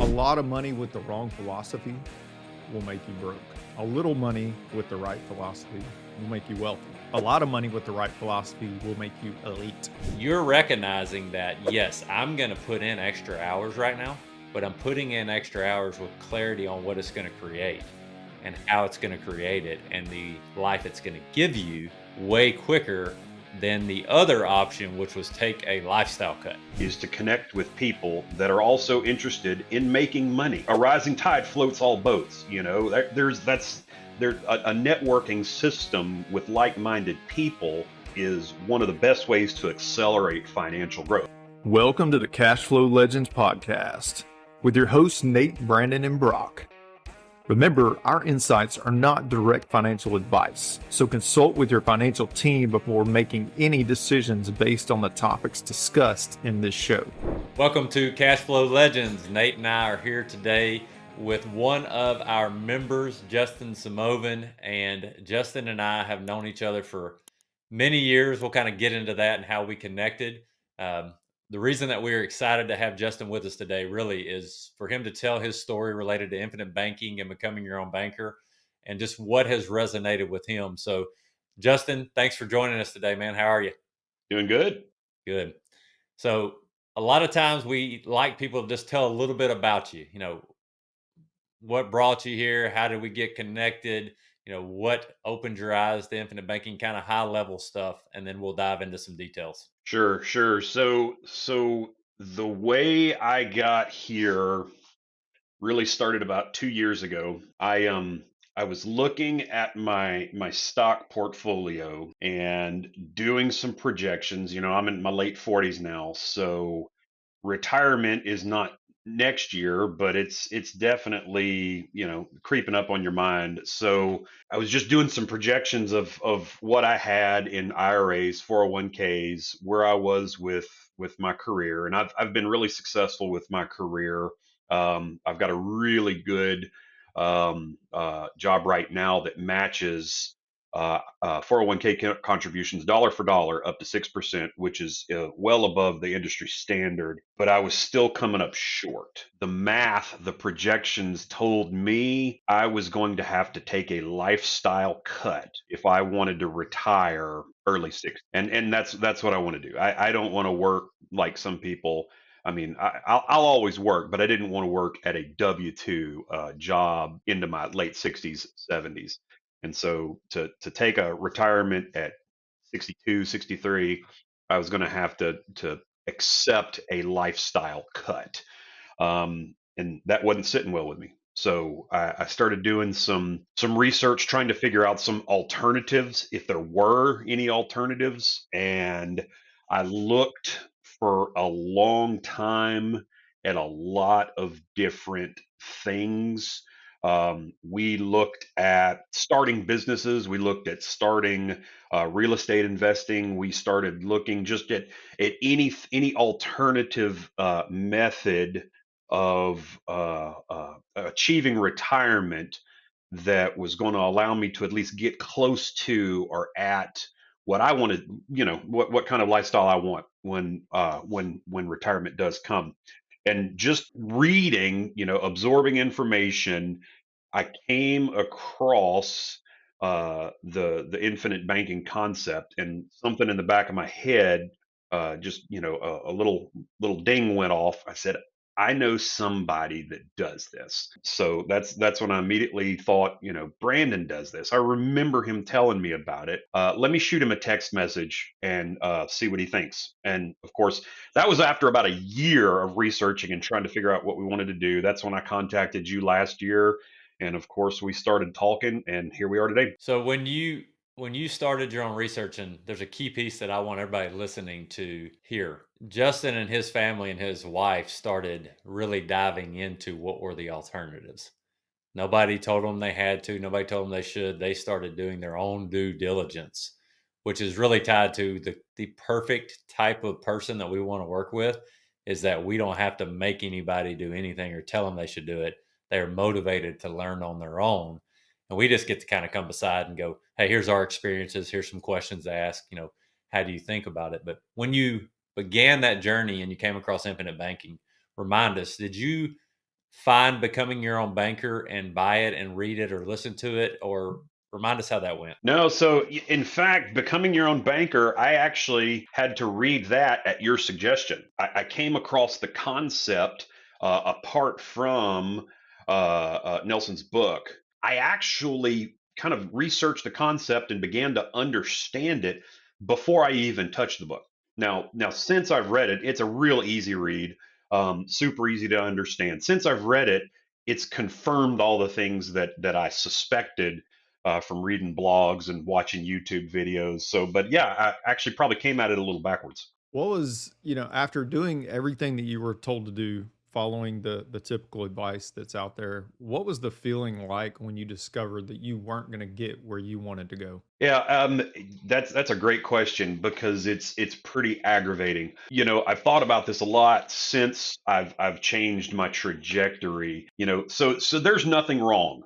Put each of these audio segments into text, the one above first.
lot of money with the wrong philosophy will make you broke. A little money with the right philosophy will make you wealthy. A lot of money with the right philosophy will make you elite. You're recognizing that, yes, I'm going to put in extra hours right now, but I'm putting in extra hours with clarity on what it's going to create and how it's going to create it and the life it's going to give you way quicker than the other option, which was take a lifestyle cut. Is to connect with people that are also interested in making money. A rising tide floats all boats. You know, there's a networking system with like-minded people is one of the best ways to accelerate financial growth. Welcome to the Cashflow Legendz podcast with your hosts Nate, Brandon, and Brock. Remember, our insights are not direct financial advice, so consult with your financial team before making any decisions based on the topics discussed in this show. Welcome to Cashflow Legendz. Nate and I are here today with one of our members, Justin Zsimovan, and Justin and I have known each other for many years. We'll kind of get into that and how we connected. The reason that we're excited to have Justin with us today really is for him to tell his story related to infinite banking and becoming your own banker and just what has resonated with him. So, Justin, thanks for joining us today, man. How are you? Doing good. Good. So, a lot of times we like people to just tell a little bit about you. You know, what brought you here? How did we get connected? You know, what opened your eyes to infinite banking, kind of high level stuff, and then we'll dive into some details. Sure. So the way I got here really started about 2 years ago. I was looking at my stock portfolio and doing some projections. You know, I'm in my late 40s now, so retirement is not next year, but it's definitely, you know, creeping up on your mind. So I was just doing some projections of what I had in IRAs, 401ks, where I was with my career, and I've been really successful with my career. I've got a really good job right now that matches 401k contributions dollar for dollar up to 6%, which is well above the industry standard. But I was still coming up short. The math, the projections told me I was going to have to take a lifestyle cut if I wanted to retire early 60s. And that's what I want to do. I don't want to work like some people. I mean, I'll always work, but I didn't want to work at a W-2 job into my late 60s, 70s. And so to take a retirement at 62, 63, I was going to have to accept a lifestyle cut. And that wasn't sitting well with me. So I started doing some research, trying to figure out some alternatives, if there were any alternatives. And I looked for a long time at a lot of different things. We looked at starting businesses. We looked at starting real estate investing. We started looking just at any alternative method of achieving retirement that was going to allow me to at least get close to or at what I wanted, you know, what kind of lifestyle I want when retirement does come. And just reading, you know, absorbing information, I came across the infinite banking concept, and something in the back of my head, just, you know, a little ding went off. I said, I know somebody that does this. So that's when I immediately thought, you know, Brandon does this. I remember him telling me about it. Let me shoot him a text message and see what he thinks. And of course, that was after about a year of researching and trying to figure out what we wanted to do. That's when I contacted you last year. And of course, we started talking, and here we are today. So when you started your own research, and there's a key piece that I want everybody listening to hear. Justin and his family and his wife started really diving into what were the alternatives. Nobody told them they had to, nobody told them they should. They started doing their own due diligence, which is really tied to the perfect type of person that we want to work with, is that we don't have to make anybody do anything or tell them they should do it. They're motivated to learn on their own. And we just get to kind of come beside and go, hey, here's our experiences. Here's some questions to ask. You know, how do you think about it? But when you began that journey and you came across infinite banking, remind us, did you find Becoming Your Own Banker and buy it and read it or listen to it? Or remind us how that went. No, so in fact, Becoming Your Own Banker, I actually had to read that at your suggestion. I came across the concept apart from Nelson's book. I actually kind of researched the concept and began to understand it before I even touched the book. Now, since I've read it, it's a real easy read, super easy to understand. Since I've read it, it's confirmed all the things that I suspected from reading blogs and watching YouTube videos. So, but yeah, I actually probably came at it a little backwards. What was, after doing everything that you were told to do, following the typical advice that's out there, what was the feeling like when you discovered that you weren't going to get where you wanted to go? Yeah, that's a great question because it's pretty aggravating. I've thought about this a lot since I've changed my trajectory. So there's nothing wrong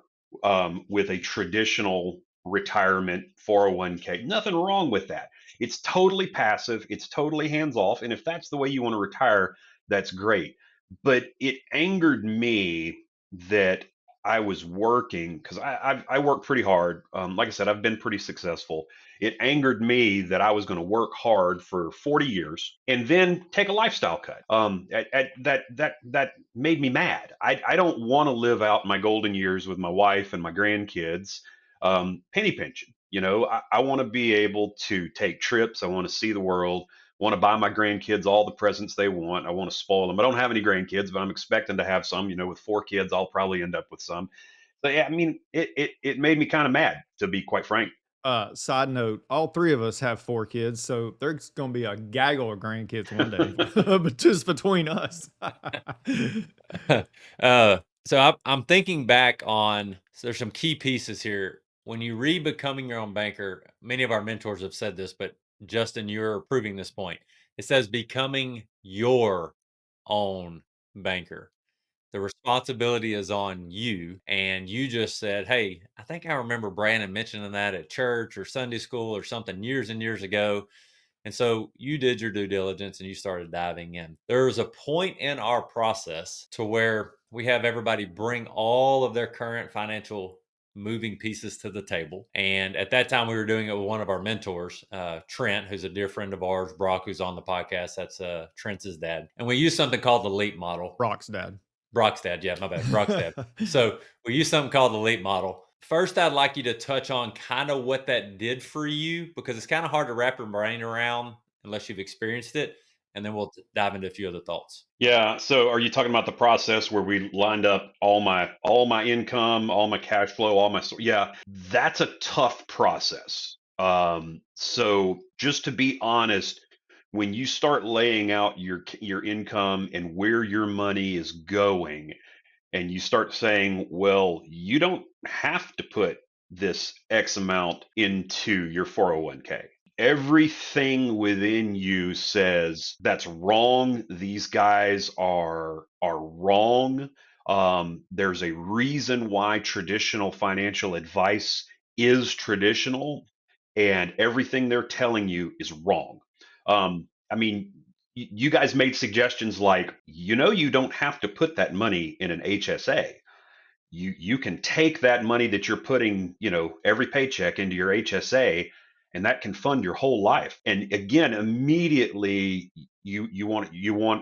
with a traditional retirement 401k. Nothing wrong with that. It's totally passive. It's totally hands off. And if that's the way you want to retire, that's great. But it angered me that I was working because I work pretty hard. Like I said, I've been pretty successful. It angered me that I was going to work hard for 40 years and then take a lifestyle cut. That made me mad. I don't want to live out my golden years with my wife and my grandkids, penny pinching. I want to be able to take trips. I want to see the world. Want to buy my grandkids all the presents they want. I want to spoil them. I don't have any grandkids, but I'm expecting to have some. With 4 kids, I'll probably end up with some. So yeah, I mean, it made me kind of mad, to be quite frank. Side note, all three of us have 4 kids, so there's gonna be a gaggle of grandkids one day, but just between us. So I'm thinking back on, so there's some key pieces here. When you read Becoming Your Own Banker, many of our mentors have said this, but Justin, you're proving this point. It says becoming your own banker. The responsibility is on you. And you just said, hey, I think I remember Brandon mentioning that at church or Sunday school or something years and years ago. And so you did your due diligence and you started diving in. There's a point in our process to where we have everybody bring all of their current financial moving pieces to the table. And at that time, we were doing it with one of our mentors, Trent, who's a dear friend of ours, Brock, who's on the podcast. That's Trent's dad. And we use something called the LEAP model. Brock's dad. Brock's dad. Yeah, my bad. Brock's dad. So we use something called the LEAP model. First, I'd like you to touch on kind of what that did for you, because it's kind of hard to wrap your brain around unless you've experienced it. And then we'll dive into a few other thoughts. Yeah. So are you talking about the process where we lined up all my income, all my cash flow, yeah, that's a tough process. So just to be honest, when you start laying out your income and where your money is going, and you start saying, well, you don't have to put this X amount into your 401k. Everything within you says that's wrong. These guys are wrong. There's a reason why traditional financial advice is traditional, and everything they're telling you is wrong. I mean, you guys made suggestions like, you don't have to put that money in an HSA. You can take that money that you're putting, every paycheck into your HSA, and that can fund your whole life. And again, immediately you want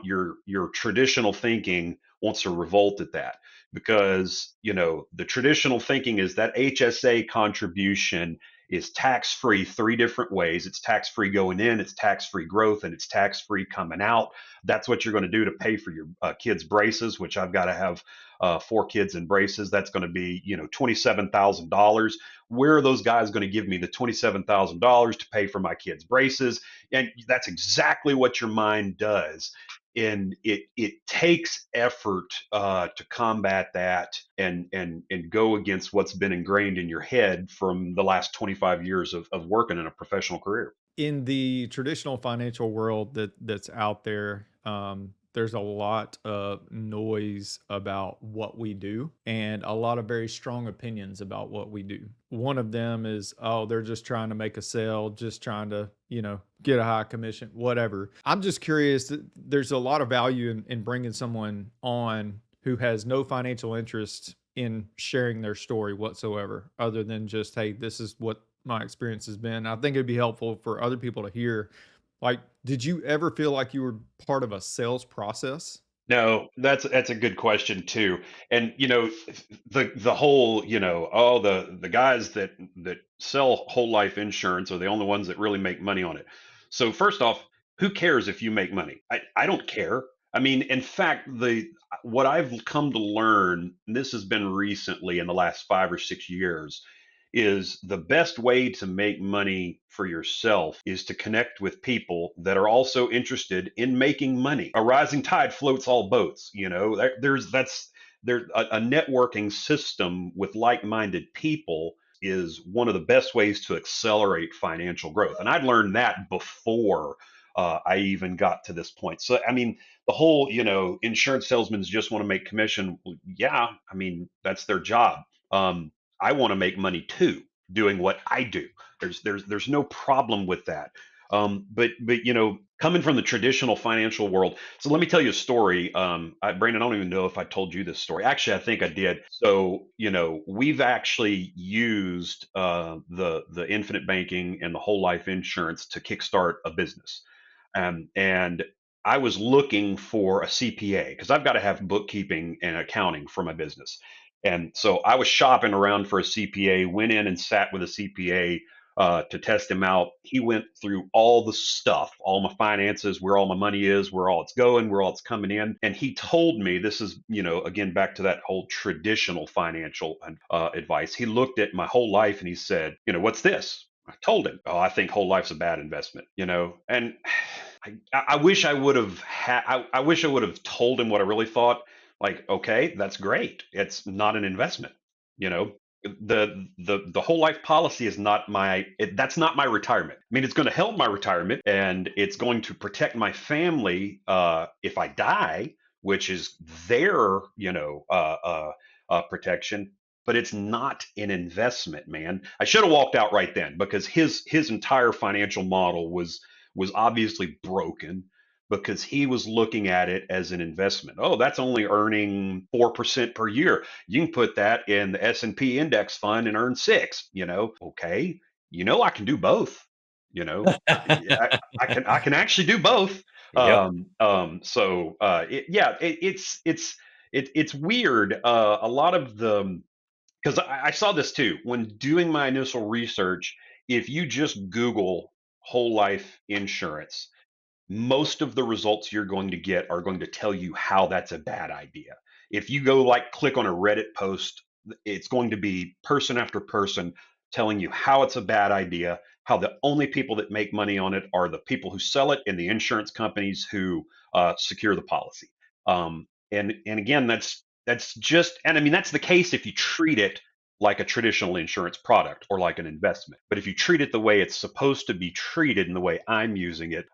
your traditional thinking wants to revolt at that, because the traditional thinking is that HSA contribution is tax free 3 different ways. It's tax free going in, it's tax free growth, and it's tax free coming out. That's what you're going to do to pay for your kids' braces, which I've got to have 4 kids in braces. That's going to be $27,000. Where are those guys going to give me the $27,000 to pay for my kids' braces? And that's exactly what your mind does. And it takes effort to combat that and go against what's been ingrained in your head from the last 25 years of working in a professional career. In the traditional financial world that's out there, there's a lot of noise about what we do and a lot of very strong opinions about what we do. One of them is, oh, they're just trying to make a sale, just trying to, get a high commission, whatever. I'm just curious. There's a lot of value in bringing someone on who has no financial interest in sharing their story whatsoever, other than just, hey, this is what my experience has been. I think it'd be helpful for other people to hear. Like, did you ever feel like you were part of a sales process? No, that's a good question too. And the whole, oh, the guys that sell whole life insurance are the only ones that really make money on it. So first off, who cares if you make money? I don't care. I mean, in fact, the what I've come to learn, and this has been recently in the last 5 or 6 years, is the best way to make money for yourself is to connect with people that are also interested in making money. A rising tide floats all boats. There's a networking system with like-minded people is one of the best ways to accelerate financial growth. And I'd learned that before I even got to this point. So, I mean, the whole, insurance salesmen just want to make commission. Well, yeah, I mean, that's their job. Um, I want to make money too, doing what I do. There's no problem with that. But coming from the traditional financial world, so let me tell you a story. Brandon, I don't even know if I told you this story. Actually, I think I did. So we've actually used the infinite banking and the whole life insurance to kickstart a business. And I was looking for a CPA because I've got to have bookkeeping and accounting for my business. And so I was shopping around for a CPA, went in and sat with a CPA to test him out. He went through all the stuff, all my finances, where all my money is, where all it's going, where all it's coming in. And he told me, this is, again, back to that whole traditional financial advice. He looked at my whole life and he said, what's this? I told him, oh, I think whole life's a bad investment, and I wish I would have I wish I would have told him what I really thought. Like, okay, that's great. It's not an investment. You know, the whole life policy is not that's not my retirement. I mean, it's going to help my retirement and it's going to protect my family if I die, which is their protection. But it's not an investment, man. I should have walked out right then because his entire financial model was obviously broken because he was looking at it as an investment. Oh, that's only earning 4% per year. You can put that in the S&P index fund and earn 6, Okay. I can do both. I can actually do both. Yep. It's weird. A lot of the because I saw this too when doing my initial research. If you just Google whole life insurance, most of the results you're going to get are going to tell you how that's a bad idea. If you go like click on a Reddit post, it's going to be person after person telling you how it's a bad idea, how the only people that make money on it are the people who sell it and the insurance companies who secure the policy. And again, that's just, and I mean that's the case if you treat it like a traditional insurance product or like an investment. But if you treat it the way it's supposed to be treated and the way I'm using it,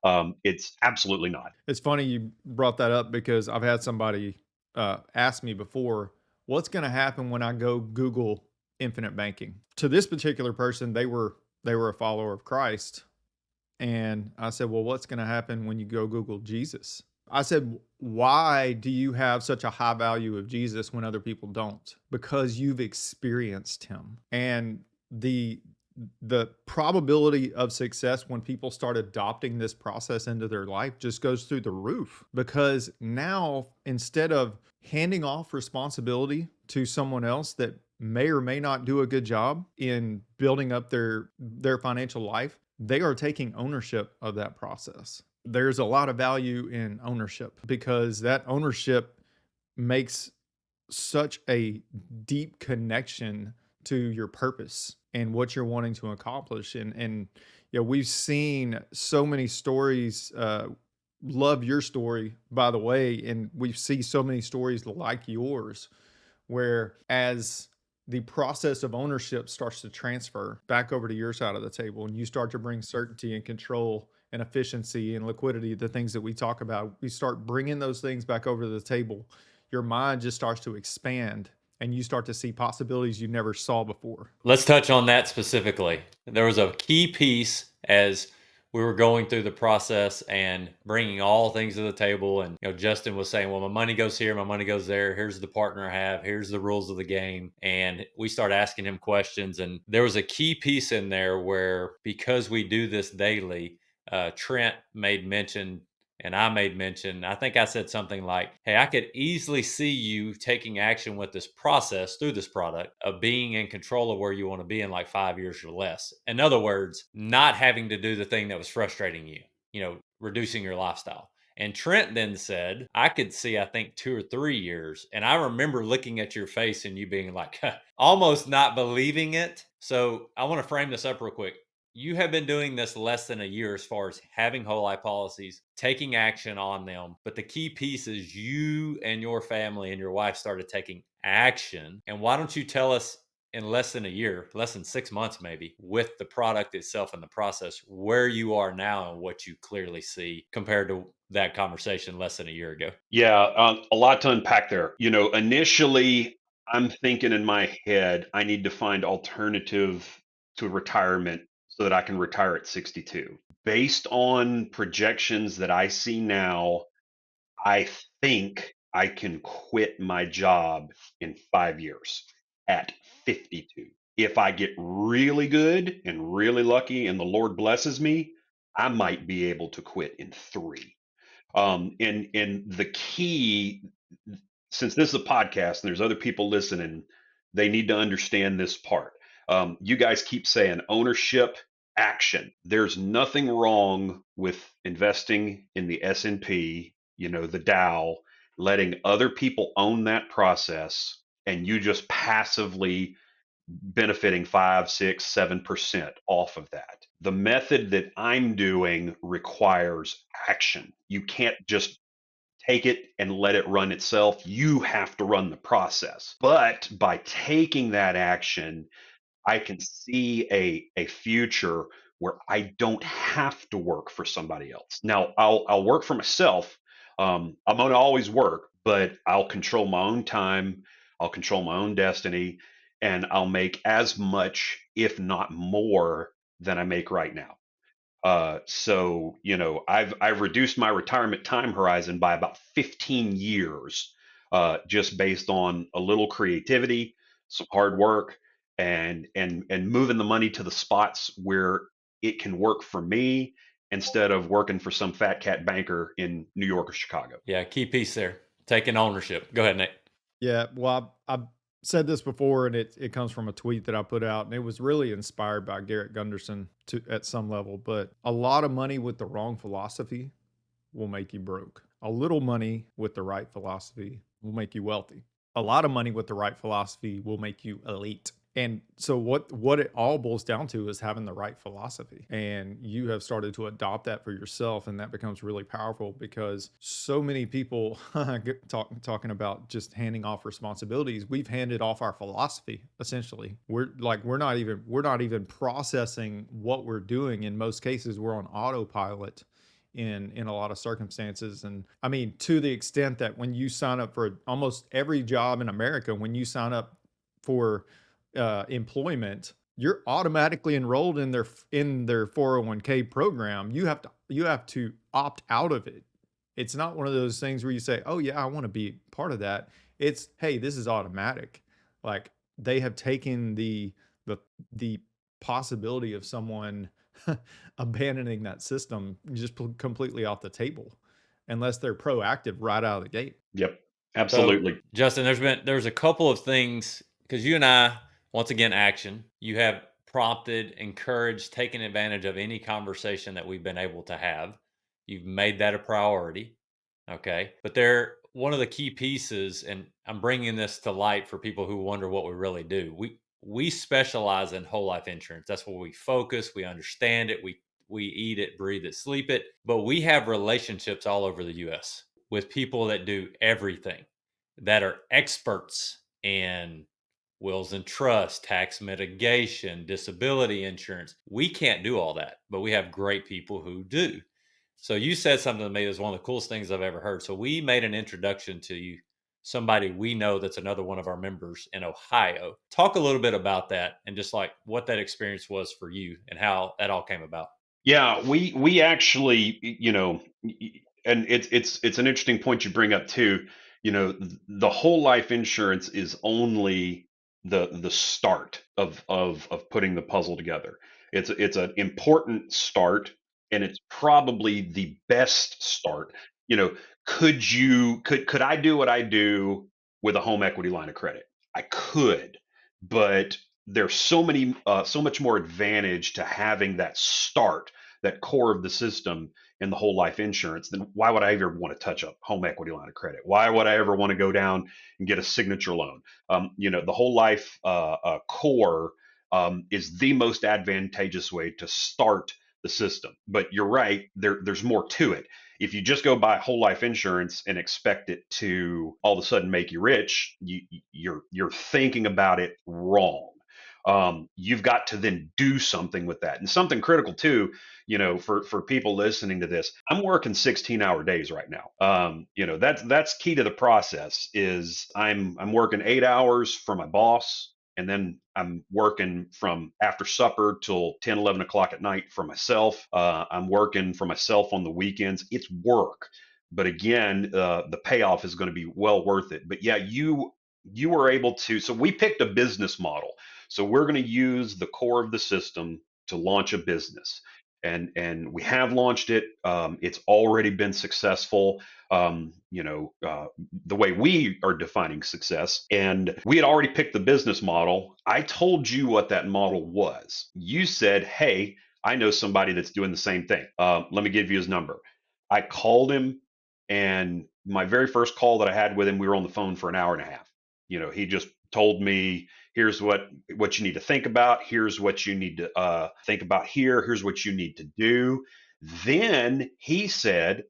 it's absolutely not. It's funny you brought that up because I've had somebody ask me before, what's going to happen when I go Google infinite banking? To this particular person, they were a follower of Christ. And I said, well, what's going to happen when you go Google Jesus? I said, why do you have such a high value of Jesus when other people don't? Because you've experienced him. And the probability of success when people start adopting this process into their life just goes through the roof, because now instead of handing off responsibility to someone else that may or may not do a good job in building up their financial life, they are taking ownership of that process. There's a lot of value in ownership because that ownership makes such a deep connection to your purpose and what you're wanting to accomplish. And we've seen so many stories. Love your story, by the way, and we see so many stories like yours, where as the process of ownership starts to transfer back over to your side of the table, and you start to bring certainty and control and efficiency and liquidity, the things that we talk about, we start bringing those things back over to the table. Your mind just starts to expand and you start to see possibilities you never saw before. Let's touch on that specifically. There was a key piece as we were going through the process and bringing all things to the table. And, Justin was saying, well, my money goes here, my money goes there. Here's the partner I have. Here's the rules of the game. And we started asking him questions. And there was a key piece in there where, because we do this daily, Trent made mention and I made mention, I think I said something like, hey, I could easily see you taking action with this process through this product of being in control of where you want to be in like 5 years or less. In other words, not having to do the thing that was frustrating you, reducing your lifestyle. And Trent then said, I could see, I think, 2 or 3 years. And I remember looking at your face and you being like, almost not believing it. So I want to frame this up real quick. You have been doing this less than a year as far as having whole life policies, taking action on them. But the key piece is you and your family and your wife started taking action. And why don't you tell us, in less than a year, less than 6 months maybe, with the product itself and the process, where you are now and what you clearly see compared to that conversation less than a year ago? Yeah, a lot to unpack there. Initially, I'm thinking in my head, I need to find alternative to retirement so that I can retire at 62. Based on projections that I see now, I think I can quit my job in 5 years at 52. If I get really good and really lucky and the Lord blesses me, I might be able to quit in 3. And the key, since this is a podcast and there's other people listening, they need to understand this part. You guys keep saying ownership, action. There's nothing wrong with investing in the S&P, the Dow, letting other people own that process, and you just passively benefiting 5, 6, 7% off of that. The method that I'm doing requires action. You can't just take it and let it run itself. You have to run the process. But by taking that action, I can see a future where I don't have to work for somebody else. Now, I'll work for myself. I'm going to always work, but I'll control my own time. I'll control my own destiny, and I'll make as much, if not more, than I make right now. So I've reduced my retirement time horizon by about 15 years, just based on a little creativity, some hard work, and moving the money to the spots where it can work for me instead of working for some fat cat banker in New York or Chicago. Yeah, key piece there. Taking ownership. Go ahead, Nate. Yeah, well, I've said this before, and it comes from a tweet that I put out, and it was really inspired by Garrett Gunderson at some level. But a lot of money with the wrong philosophy will make you broke. A little money with the right philosophy will make you wealthy. A lot of money with the right philosophy will make you elite. And so what it all boils down to is having the right philosophy. And you have started to adopt that for yourself, and that becomes really powerful because so many people talking about just handing off responsibilities. We've handed off our philosophy essentially. We're not even processing what we're doing. In most cases, we're on autopilot in a lot of circumstances. And I mean, to the extent that when you sign up for almost every job in America, when you sign up for employment, you're automatically enrolled in their 401k program. You have to opt out of it. It's not one of those things where you say, "Oh yeah, I want to be part of that." It's, "Hey, this is automatic." Like, they have taken the possibility of someone abandoning that system just completely off the table, unless they're proactive right out of the gate. Yep, So, absolutely. Justin, there's a couple of things, because you and I, once again, action. You have prompted, encouraged, taken advantage of any conversation that we've been able to have. You've made that a priority. Okay. But one of the key pieces, and I'm bringing this to light for people who wonder what we really do. We specialize in whole life insurance. That's where we focus. We understand it. We eat it, breathe it, sleep it. But we have relationships all over the US with people that do everything, that are experts in wills and trust, tax mitigation, disability insurance. We can't do all that, but we have great people who do. So you said something to me that's one of the coolest things I've ever heard. So we made an introduction to you, somebody we know that's another one of our members in Ohio. Talk a little bit about that and just like what that experience was for you and how that all came about. Yeah, we actually, and it's an interesting point you bring up too. The whole life insurance is only the start of putting the puzzle together. It's an important start, and it's probably the best start. You know, could I do what I do with a home equity line of credit? I could, but there's so much more advantage to having that start, that core of the system in the whole life insurance, then why would I ever want to touch a home equity line of credit? Why would I ever want to go down and get a signature loan? The whole life core is the most advantageous way to start the system. But you're right, there's more to it. If you just go buy whole life insurance and expect it to all of a sudden make you rich, you're thinking about it wrong. You've got to then do something with that. And something critical too, for people listening to this, I'm working 16-hour days right now. That's key to the process. Is I'm working 8 hours for my boss, and then I'm working from after supper till 10, 11 o'clock at night for myself. I'm working for myself on the weekends. It's work, but again, the payoff is going to be well worth it. But yeah, you were able to. So we picked a business model. So we're going to use the core of the system to launch a business. And we have launched it. It's already been successful. The way we are defining success, and we had already picked the business model. I told you what that model was. You said, "Hey, I know somebody that's doing the same thing. Let me give you his number." I called him, and my very first call that I had with him, we were on the phone for an hour and a half. He just told me, here's what you need to think about, here's what you need to think about, here's what you need to do. Then he said,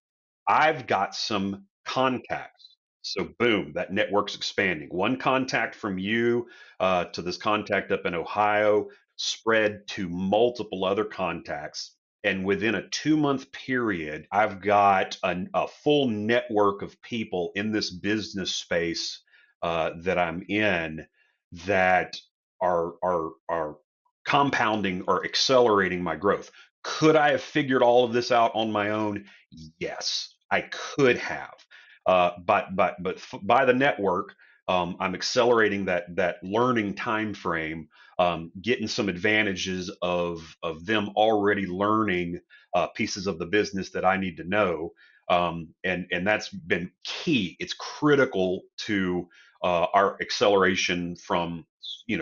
I've got some contacts. So boom, that network's expanding. One contact from you to this contact up in Ohio spread to multiple other contacts. And within a 2-month period, I've got a full network of people in this business space that I'm in that are compounding or accelerating my growth. Could I have figured all of this out on my own? Yes, I could have. But by the network, I'm accelerating that learning time frame, getting some advantages of them already learning pieces of the business that I need to know, and that's been key. It's critical to our acceleration from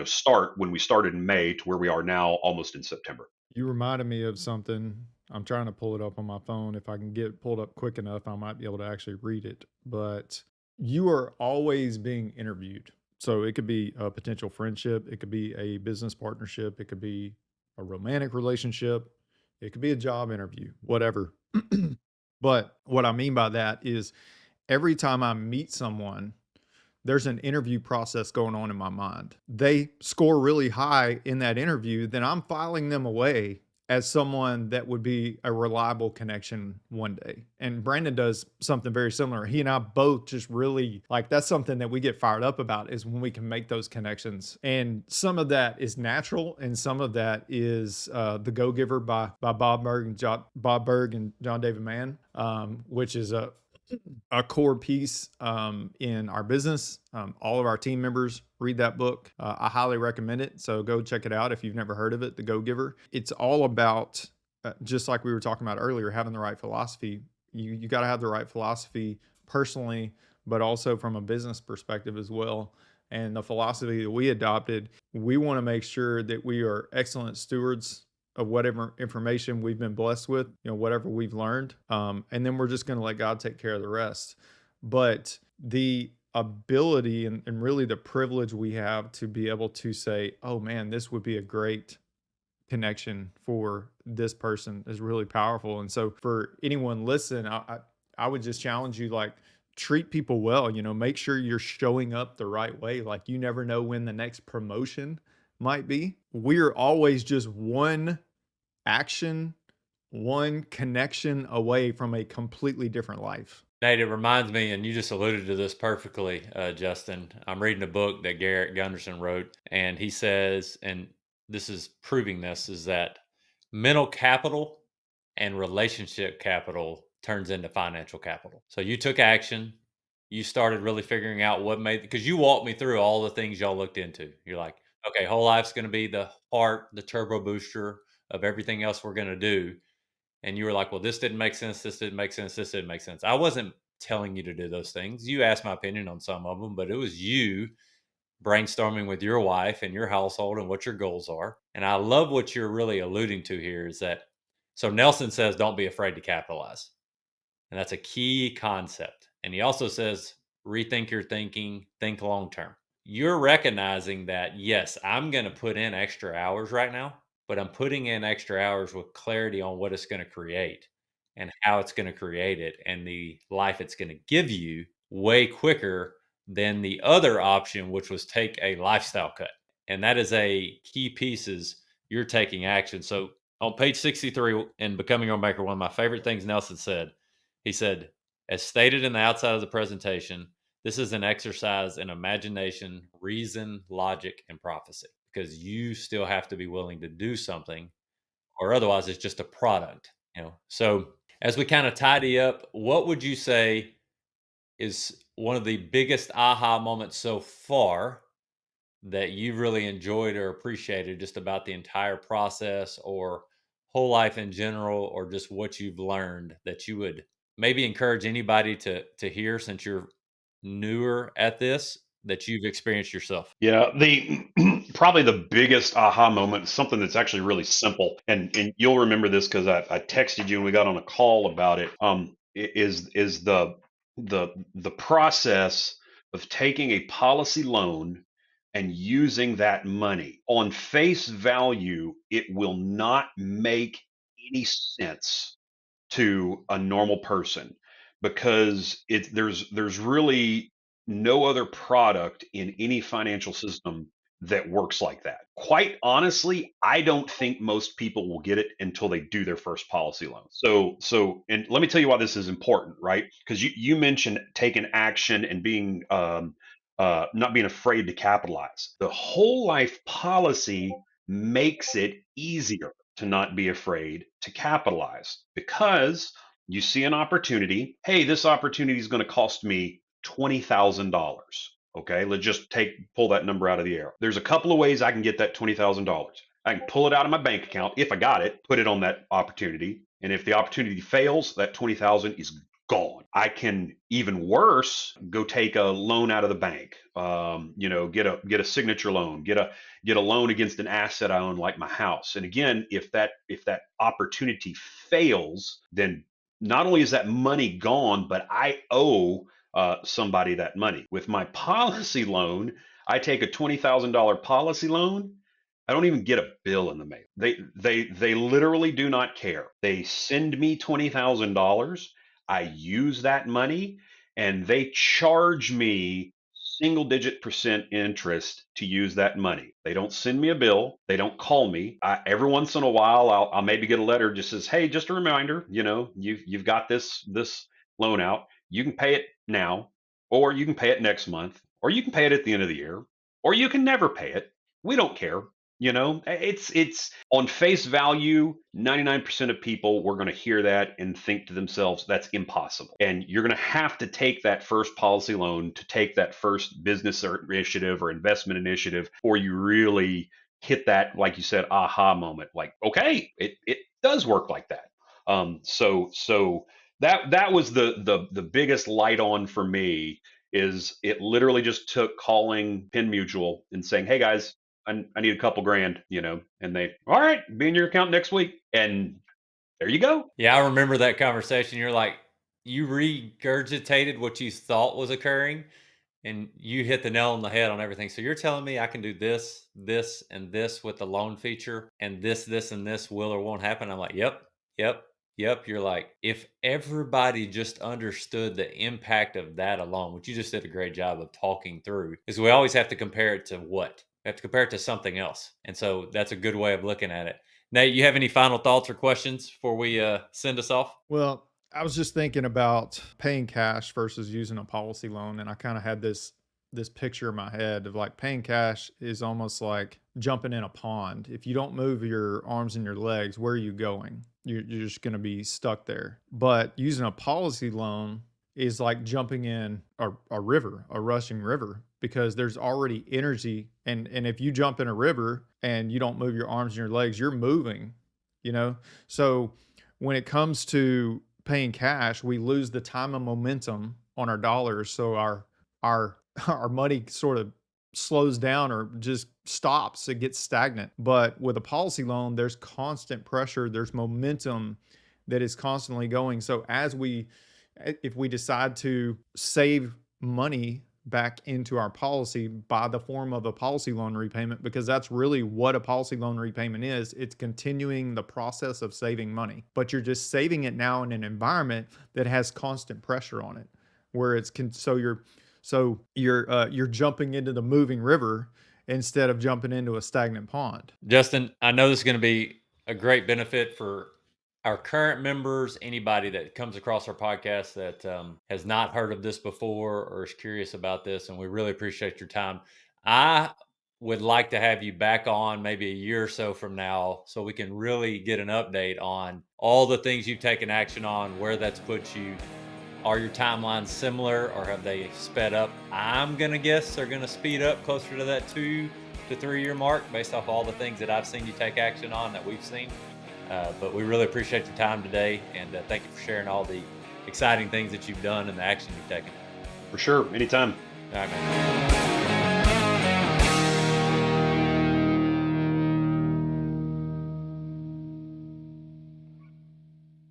start when we started in May to where we are now, almost in September. You reminded me of something. I'm trying to pull it up on my phone. If I can get it pulled up quick enough, I might be able to actually read it. But you are always being interviewed. So it could be a potential friendship, it could be a business partnership, it could be a romantic relationship, it could be a job interview, whatever. But what I mean by that is every time I meet someone, there's an interview process going on in my mind. They score really high in that interview, then I'm filing them away as someone that would be a reliable connection one day. And Brandon does something very similar. He and I both just really like, that's something that we get fired up about, is when we can make those connections. And some of that is natural, and some of that is The Go Giver by Bob Berg and John David Mann, which is a core piece in our business. All of our team members read that book. I highly recommend it. So go check it out if you've never heard of it, The Go Giver. It's all about, just like we were talking about earlier, having the right philosophy. You got to have the right philosophy personally, but also from a business perspective as well. And the philosophy that we adopted, we want to make sure that we are excellent stewards of whatever information we've been blessed with, whatever we've learned. And then we're just going to let God take care of the rest. But the ability and really the privilege we have to be able to say, oh man, this would be a great connection for this person, is really powerful. And so for anyone listening, I would just challenge you, like, treat people well, make sure you're showing up the right way. Like, you never know when the next promotion might be. We're always just one action, one connection away from a completely different life. Nate, it reminds me, and you just alluded to this perfectly, Justin. I'm reading a book that Garrett Gunderson wrote, and he says, and this is proving this, is that mental capital and relationship capital turns into financial capital. So you took action. You started really figuring out what made, because you walked me through all the things y'all looked into. You're like, okay, whole life's going to be the heart, the turbo booster of everything else we're going to do. And you were like, well, this didn't make sense. This didn't make sense. This didn't make sense. I wasn't telling you to do those things. You asked my opinion on some of them, but it was you brainstorming with your wife and your household and what your goals are. And I love what you're really alluding to here is that, so Nelson says, don't be afraid to capitalize. And that's a key concept. And he also says, rethink your thinking, think long term. You're recognizing that, yes, I'm going to put in extra hours right now, but I'm putting in extra hours with clarity on what it's going to create and how it's going to create it and the life it's going to give you way quicker than the other option, which was take a lifestyle cut. And that is a key piece is you're taking action. So on page 63 in Becoming Your Maker, one of my favorite things Nelson said, he said, as stated in the outside of the presentation, this is an exercise in imagination, reason, logic, and prophecy, because you still have to be willing to do something or otherwise it's just a product, you know. So as we kind of tidy up, what would you say is one of the biggest aha moments so far that you've really enjoyed or appreciated just about the entire process or whole life in general, or just what you've learned that you would maybe encourage anybody to hear since you're newer at this that you've experienced yourself? Yeah, the probably the biggest aha moment is something that's actually really simple, and you'll remember this because I texted you and we got on a call about it. Is the process of taking a policy loan and using that money on face value, it will not make any sense to a normal person because there's really no other product in any financial system that works like that. Quite honestly, I don't think most people will get it until they do their first policy loan. So and let me tell you why this is important, right? Because you mentioned taking action and being not being afraid to capitalize. The whole life policy makes it easier to not be afraid to capitalize because you see an opportunity. Hey, this opportunity is going to cost me $20,000. Okay, let's just pull that number out of the air. There's a couple of ways I can get that $20,000. I can pull it out of my bank account if I got it, put it on that opportunity, and if the opportunity fails, that 20,000 is gone. I can, even worse, go take a loan out of the bank. Get a signature loan, get a loan against an asset I own, like my house. And again, if that opportunity fails, then not only is that money gone, but I owe somebody that money. With my policy loan, I take a $20,000 policy loan. I don't even get a bill in the mail. They literally do not care. They send me $20,000. I use that money, and they charge me single digit percent interest to use that money. They don't send me a bill. They don't call me. Every once in a while, I'll maybe get a letter just says, "Hey, just a reminder. You've got this loan out. You can pay it now, or you can pay it next month, or you can pay it at the end of the year, or you can never pay it. We don't care." It's on face value, 99% of people were going to hear that and think to themselves, that's impossible. And you're going to have to take that first policy loan to take that first business or initiative or investment initiative, or you really hit that, like you said, aha moment. Like, okay, it does work like that. So that was the biggest light on for me. Is it literally just took calling Penn Mutual and saying, "Hey guys, I need a couple grand," and they, all right, be in your account next week. And there you go. Yeah, I remember that conversation. You're like, you regurgitated what you thought was occurring and you hit the nail on the head on everything. So you're telling me I can do this, this, and this with the loan feature, and this, and this will or won't happen? I'm like, yep, yep, yep. You're like, if everybody just understood the impact of that alone, which you just did a great job of talking through, is we always have to compare it to what? We have to compare it to something else. And so that's a good way of looking at it. Nate, you have any final thoughts or questions before we send us off? Well, I was just thinking about paying cash versus using a policy loan, and I kind of had this this picture in my head of like paying cash is almost like jumping in a pond. If you don't move your arms and your legs, where are you going? You're just going to be stuck there. But using a policy loan is like jumping in a river, a rushing river, because there's already energy. And if you jump in a river and you don't move your arms and your legs, you're moving, you know? So when it comes to paying cash, we lose the time and momentum on our dollars. So our money sort of slows down or just stops. It gets stagnant. But with a policy loan, there's constant pressure, there's momentum that is constantly going. So if we decide to save money back into our policy by the form of a policy loan repayment, because that's really what a policy loan repayment is. It's continuing the process of saving money, but you're just saving it now in an environment that has constant pressure on it, where you're jumping into the moving river instead of jumping into a stagnant pond. Justin, I know this is going to be a great benefit for our current members, anybody that comes across our podcast that has not heard of this before or is curious about this, and we really appreciate your time. I would like to have you back on maybe a year or so from now so we can really get an update on all the things you've taken action on, where that's put you. Are your timelines similar or have they sped up? I'm going to guess they're going to speed up closer to that 2 to 3 year mark based off all the things that I've seen you take action on that we've seen. But we really appreciate your time today, and thank you for sharing all the exciting things that you've done and the action you've taken. For sure. Anytime. All right, man.